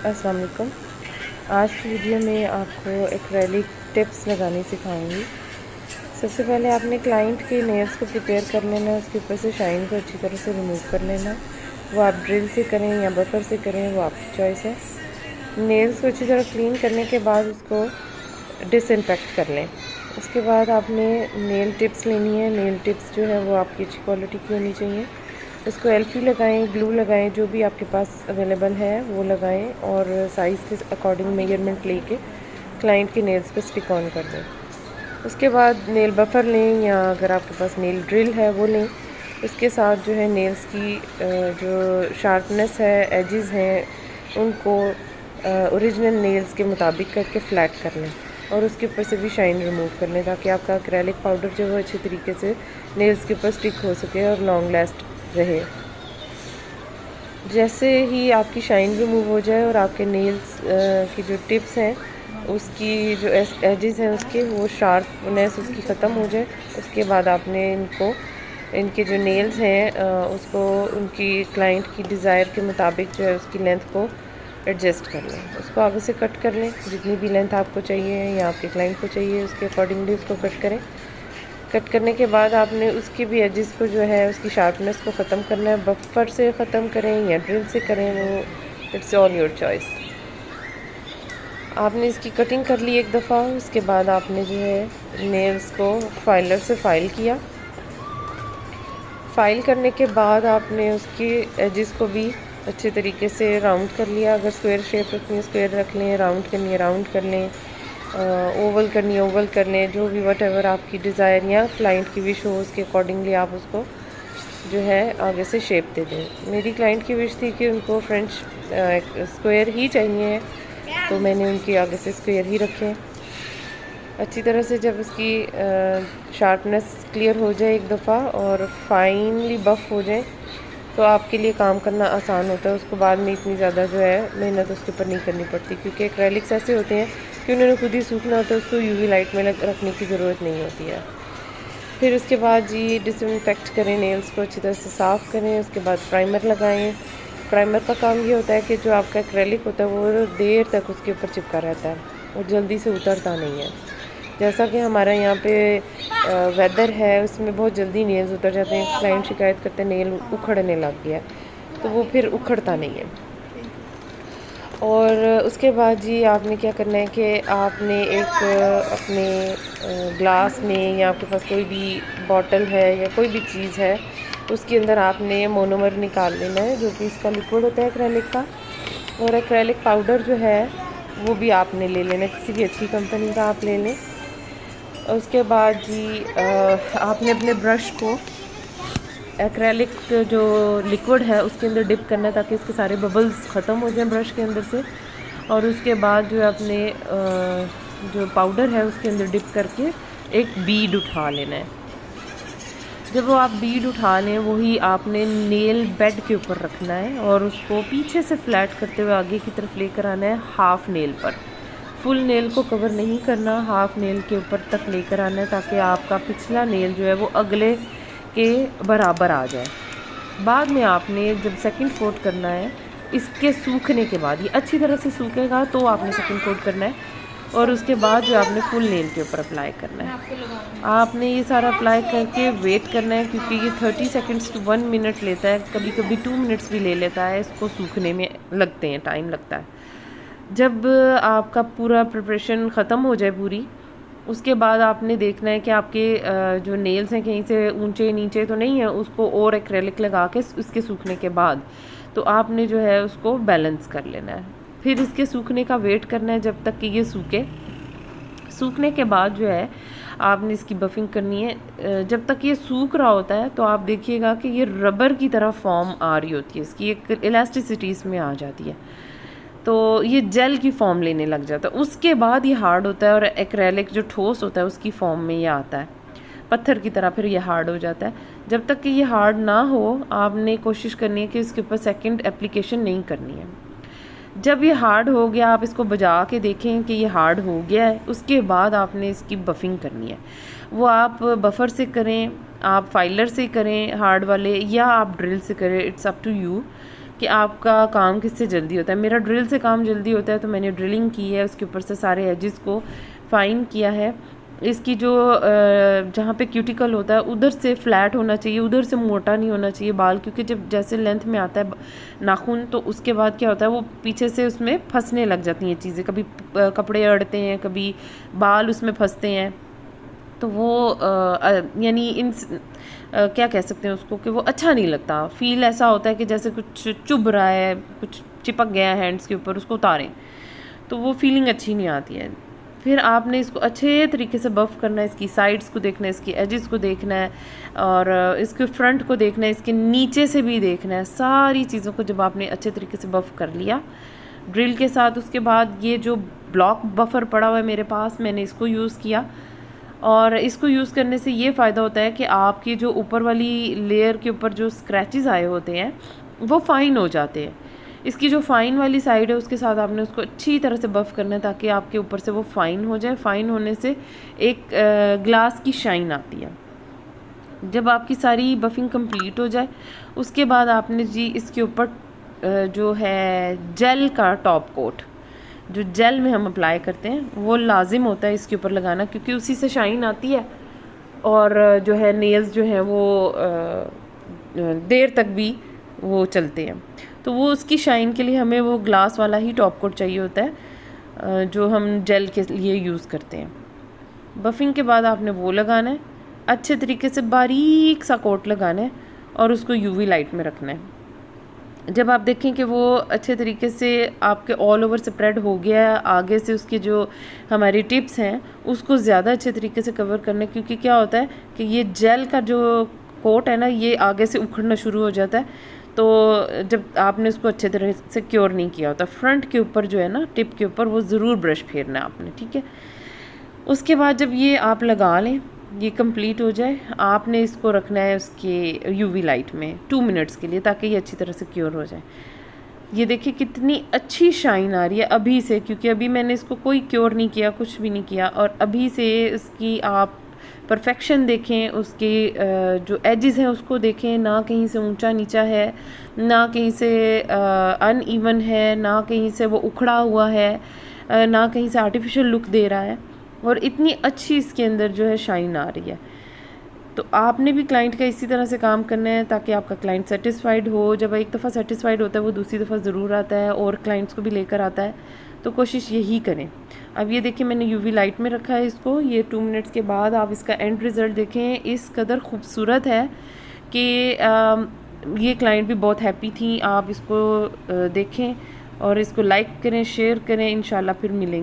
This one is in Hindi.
अस्सलाम वालेकुम। आज की वीडियो में आपको एक्रेलिक टिप्स लगानी सिखाऊंगी। सबसे पहले आपने क्लाइंट के नेल्स को प्रिपेयर कर लेना, उसके ऊपर से शाइन को अच्छी तरह से रिमूव कर लेना। वो आप ड्रिल से करें या बफर से करें, वो आपकी चॉइस है। नेल्स को अच्छी तरह क्लीन करने के बाद उसको डिसइंफेक्ट कर लें। उसके बाद आपने नेल टिप्स लेनी है। नेल टिप्स जो है वो आपकी अच्छी क्वालिटी की होनी चाहिए। इसको एल्फी लगाएं, ग्लू लगाएं, जो भी आपके पास अवेलेबल है वो लगाएं और साइज़ के अकॉर्डिंग मेजरमेंट लेके क्लाइंट के नेल्स पे स्टिक ऑन कर दें। उसके बाद नेल बफर लें या अगर आपके पास नेल ड्रिल है वो लें। उसके साथ जो है नेल्स की जो शार्पनेस है, एजेस हैं, उनको ओरिजिनल नेल्स के मुताबिक करके फ्लैट कर लें और उसके ऊपर से भी शाइन रिमूव कर लें ताकि आपका एक्रेलिक पाउडर जो है अच्छे तरीके से नेल्स के ऊपर स्टिक हो सके और लॉन्ग लास्ट रहे। जैसे ही आपकी शाइन रिमूव हो जाए और आपके नेल्स की जो टिप्स हैं उसकी जो एजेस हैं उसके वो शार्पनेस उसकी ख़त्म हो जाए, उसके बाद आपने इनके जो नेल्स हैं उसको उनकी क्लाइंट की डिज़ायर के मुताबिक जो है उसकी लेंथ को एडजस्ट कर लें। उसको आगे से कट कर लें, जितनी भी लेंथ आपको चाहिए या आपके क्लाइंट को चाहिए उसके अकॉर्डिंगली उसको कट करें। कट करने के बाद आपने उसके भी एजेस को जो है उसकी शार्पनेस को ख़त्म करना है। बफर से ख़त्म करें या ड्रिल से करें, वो इट्स ऑल योर चॉइस। आपने इसकी कटिंग कर ली एक दफ़ा, उसके बाद आपने जो है नेल्स को फाइलर से फाइल किया। फाइल करने के बाद आपने उसकी एजेस को भी अच्छे तरीके से राउंड कर लिया। अगर स्क्वायर शेप रखनी है स्क्वायर रख लें, राउंड करनी है राउंड कर लें, ओवल करनी है ओवल कर लें, जो भी वट एवर आपकी डिज़ायर या क्लाइंट की विश हो उसके अकॉर्डिंगली आप उसको जो है आगे से शेप दे दें। मेरी क्लाइंट की विश थी कि उनको फ्रेंच स्क्वायर ही चाहिए, तो मैंने उनके आगे से स्क्वायर ही रखे। अच्छी तरह से जब उसकी शार्पनेस क्लियर हो जाए एक दफ़ा और फाइनली बफ़ हो जाए तो आपके लिए काम करना आसान होता है। उसको बाद में इतनी ज़्यादा जो है मेहनत उसके ऊपर नहीं करनी पड़ती, क्योंकि एक्रेलिक्स ऐसे होते हैं कि उन्होंने खुद ही सूखना होता है, उसको यूवी लाइट में रखने की ज़रूरत नहीं होती है। फिर उसके बाद जी डिसइंफेक्ट करें, नेल्स को अच्छी तरह से साफ़ करें। उसके बाद प्राइमर लगाएं। प्राइमर का काम ये होता है कि जो आपका एक्रेलिक होता है वो देर तक उसके ऊपर चिपका रहता है और जल्दी से उतरता नहीं है। जैसा कि हमारा यहाँ पे वेदर है उसमें बहुत जल्दी नेल्स उतर जाते हैं। क्लाइंट शिकायत करते हैं नेल उखड़ने लग गया, तो वो फिर उखड़ता नहीं है। और उसके बाद जी आपने क्या करना है कि आपने एक अपने ग्लास में या आपके पास कोई भी बॉटल है या कोई भी चीज़ है उसके अंदर आपने मोनोमर निकाल लेना है, जो कि इसका लिक्विड होता है एक्रेलिक का। और एक्रेलिक पाउडर जो है वो भी आपने ले लेना, किसी भी अच्छी कंपनी का आप ले लें। उसके बाद जी आपने अपने ब्रश को एक्रेलिक जो लिक्विड है उसके अंदर डिप करना है ताकि इसके सारे बबल्स ख़त्म हो जाएं ब्रश के अंदर से। और उसके बाद जो अपने जो पाउडर है उसके अंदर डिप करके एक बीड उठा लेना है। जब वो आप बीड उठा लें वही आपने नेल बेड के ऊपर रखना है और उसको पीछे से फ्लैट करते हुए आगे की तरफ लेकर आना है हाफ नेल पर। फुल नेल को कवर नहीं करना, हाफ नेल के ऊपर तक लेकर आना है ताकि आपका पिछला नेल जो है वो अगले के बराबर आ जाए। बाद में आपने जब सेकंड कोट करना है, इसके सूखने के बाद, ये अच्छी तरह से सूखेगा तो आपने सेकंड कोट करना है और उसके बाद जो आपने फुल नेल के ऊपर अप्लाई करना है। आपने ये सारा अप्लाई करके वेट करना है, क्योंकि ये 30 सेकंड्स टू 1 मिनट लेता है, कभी कभी 2 मिनट्स भी ले लेता है, इसको सूखने में लगते हैं, टाइम लगता है। जब आपका पूरा प्रिपरेशन ख़त्म हो जाए पूरी, उसके बाद आपने देखना है कि आपके जो नेल्स हैं कहीं से ऊंचे नीचे तो नहीं है, उसको और एक्रेलिक लगा के उसके सूखने के बाद तो आपने जो है उसको बैलेंस कर लेना है। फिर इसके सूखने का वेट करना है जब तक कि ये सूखे। सूखने के बाद जो है आपने इसकी बफिंग करनी है। जब तक ये सूख रहा होता है तो आप देखिएगा कि ये रबर की तरह फॉर्म आ रही होती है, इसकी एक इलास्टिसिटी इसमें आ जाती है, तो ये जेल की फॉर्म लेने लग जाता है। उसके बाद ये हार्ड होता है और एक्रेलिक जो ठोस होता है उसकी फॉर्म में ये आता है, पत्थर की तरह फिर ये हार्ड हो जाता है। जब तक कि ये हार्ड ना हो आपने कोशिश करनी है कि इसके ऊपर सेकंड एप्लीकेशन नहीं करनी है। जब ये हार्ड हो गया आप इसको बजा के देखें कि ये हार्ड हो गया है, उसके बाद आपने इसकी बफिंग करनी है। वो आप बफर से करें, आप फाइलर से करें हार्ड वाले, या आप ड्रिल से करें, इट्स अप टू यू। कि आपका काम किससे जल्दी होता है। मेरा ड्रिल से काम जल्दी होता है, तो मैंने ड्रिलिंग की है, उसके ऊपर से सारे एजेस को फाइन किया है। इसकी जो जहाँ पे क्यूटिकल होता है उधर से फ्लैट होना चाहिए, उधर से मोटा नहीं होना चाहिए बाल, क्योंकि जब जैसे लेंथ में आता है नाखून तो उसके बाद क्या होता है वो पीछे से उसमें फंसने लग जाती हैं चीज़ें, कभी कपड़े अड़ते हैं, कभी बाल उसमें फंसते हैं, तो वो यानी इन क्या कह सकते हैं उसको कि वो अच्छा नहीं लगता। फील ऐसा होता है कि जैसे कुछ चुभ रहा है, कुछ चिपक गया है हैंड्स के ऊपर, उसको उतारें तो वो फीलिंग अच्छी नहीं आती है। फिर आपने इसको अच्छे तरीके से बफ़ करना है, इसकी साइड्स को देखना है, इसकी एजेस को देखना है, और इसके फ्रंट को देखना है, इसके नीचे से भी देखना है। सारी चीज़ों को जब आपने अच्छे तरीके से बफ़ कर लिया ड्रिल के साथ, उसके बाद ये जो ब्लॉक बफ़र पड़ा हुआ है मेरे पास, मैंने इसको यूज़ किया। और इसको यूज़ करने से ये फ़ायदा होता है कि आपकी जो ऊपर वाली लेयर के ऊपर जो स्क्रैचेस आए होते हैं वो फ़ाइन हो जाते हैं। इसकी जो फ़ाइन वाली साइड है उसके साथ आपने उसको अच्छी तरह से बफ़ करना है ताकि आपके ऊपर से वो फ़ाइन हो जाए। फ़ाइन होने से एक ग्लास की शाइन आती है। जब आपकी सारी बफ़िंग कंप्लीट हो जाए उसके बाद आपने जी इसके ऊपर जो है जेल का टॉप कोट, जो जेल में हम अप्लाई करते हैं वो लाजिम होता है इसके ऊपर लगाना, क्योंकि उसी से शाइन आती है और जो है नेल्स जो हैं वो देर तक भी वो चलते हैं। तो वो उसकी शाइन के लिए हमें वो ग्लास वाला ही टॉप कोट चाहिए होता है जो हम जेल के लिए यूज़ करते हैं। बफ़िंग के बाद आपने वो लगाना है, अच्छे तरीके से बारीक सा कोट लगाना है और उसको यूवी लाइट में रखना है। जब आप देखें कि वो अच्छे तरीके से आपके ऑल ओवर स्प्रेड हो गया है, आगे से उसकी जो हमारी टिप्स हैं उसको ज़्यादा अच्छे तरीके से कवर करना है, क्योंकि क्या होता है कि ये जेल का जो कोट है ना ये आगे से उखड़ना शुरू हो जाता है, तो जब आपने उसको अच्छे तरह से क्योर नहीं किया होता। फ्रंट के ऊपर जो है ना टिप के ऊपर वो ज़रूर ब्रश फेरना है आपने, ठीक है। उसके बाद जब ये आप लगा लें, ये कंप्लीट हो जाए, आपने इसको रखना है उसके यूवी लाइट में 2 मिनट्स के लिए ताकि ये अच्छी तरह से क्योर हो जाए। ये देखिए कितनी अच्छी शाइन आ रही है अभी से, क्योंकि अभी मैंने इसको कोई क्योर नहीं किया, कुछ भी नहीं किया, और अभी से इसकी आप परफेक्शन देखें, उसके जो एजेस हैं उसको देखें, ना कहीं से ऊंचा नीचा है, ना कहीं से अनइवन है, ना कहीं से वो उखड़ा हुआ है, ना कहीं से आर्टिफिशियल लुक दे रहा है, और इतनी अच्छी इसके अंदर जो है शाइन आ रही है। तो आपने भी क्लाइंट का इसी तरह से काम करना है ताकि आपका क्लाइंट सेटिस्फाइड हो। जब एक दफ़ा सेटिस्फाइड होता है वो दूसरी दफ़ा ज़रूर आता है और क्लाइंट्स को भी लेकर आता है, तो कोशिश यही करें। अब ये देखिए मैंने यूवी लाइट में रखा है इसको, ये 2 मिनट्स के बाद आप इसका एंड रिज़ल्ट देखें, इस कदर खूबसूरत है कि ये क्लाइंट भी बहुत हैप्पी थी। आप इसको देखें और इसको लाइक करें, शेयर करें, इंशाल्लाह फिर मिलेंगे।